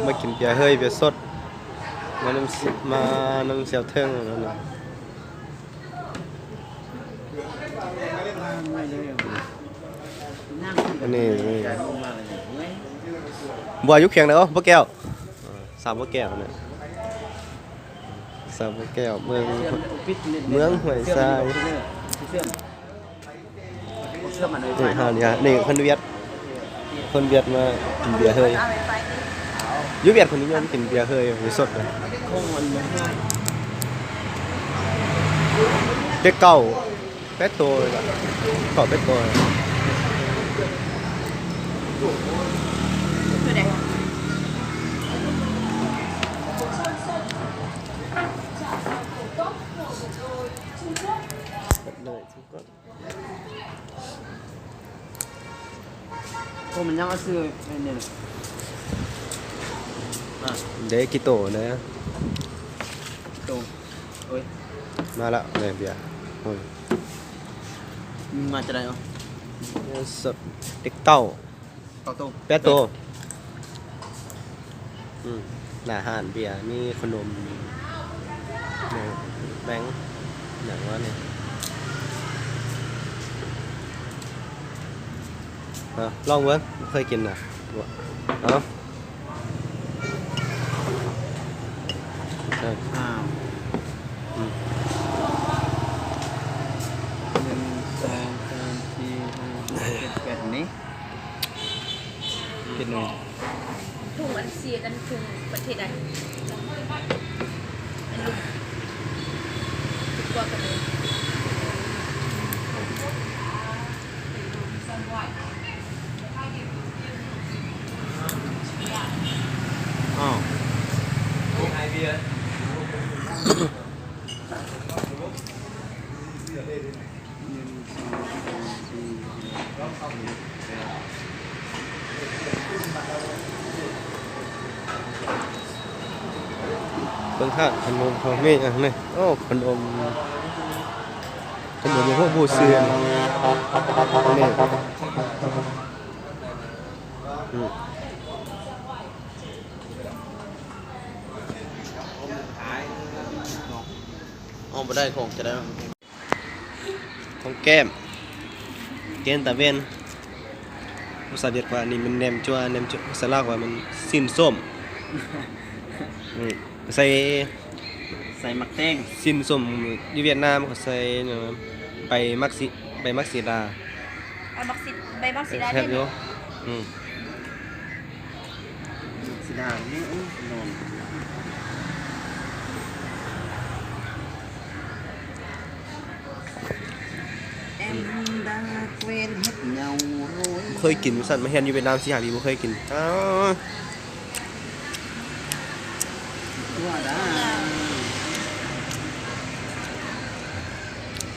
มากินเบียร์เฮ้ยเบียร์สดมาน้ำเสียวเทิงนั่นน่ะอันนี้บัวยุคเคียงเด้อบ่แก้วสามบ่แก้วเนี่ยสามบ่แก้วเมืองห้วยทรายนี่ฮานี่นี่คนเวียดมากินเบียร์เฮ้ยยุเวียดคนนิยมกินเบียร์เฮ้ยสดเลยเป็ดเก่าเป็ดโตเลยล่ะเก่าเป็ดโตมันยังเอาซื้อเนี่ยเด็กกิโตนะโตโอ้ยมาแล้วเนี่ยเบียร์โอ้ยมาจะได้เหรอสดเด็กเต้าโตแปดโตหน้าอาหารเบียร์มีขนมแบงค์อย่างว่าเนี่ยลองเว้ยเคยกินนะเอาอ้าว1 2 3 4 5 6 7 8นี้กินหน่อยถุงอันเซียนอันถุงประเทศใดอันลูกตัวกันเลยอ้าวเบิ่งท่าขนมเขาไม่อ่ะนี่โอ้ขนมอย่างพวกบูเซียนนี่เอาไปได้ของจะได้ของแก้มเกนตาเวนภาษาเวียดว่านี่มันแหนมจั่วภาษาลาวว่ามันสิ้นส้มใส่หมักแตงสิ้นส้มอยู่เวียดนามเขาใส่ใบมักสีดาใบมักสีดาแซ่บอยู่สีดานี่นอนเคยกินสั่นมาเห็นอยู่เวียดนามสิหาปีบ่เคยกินว่าได้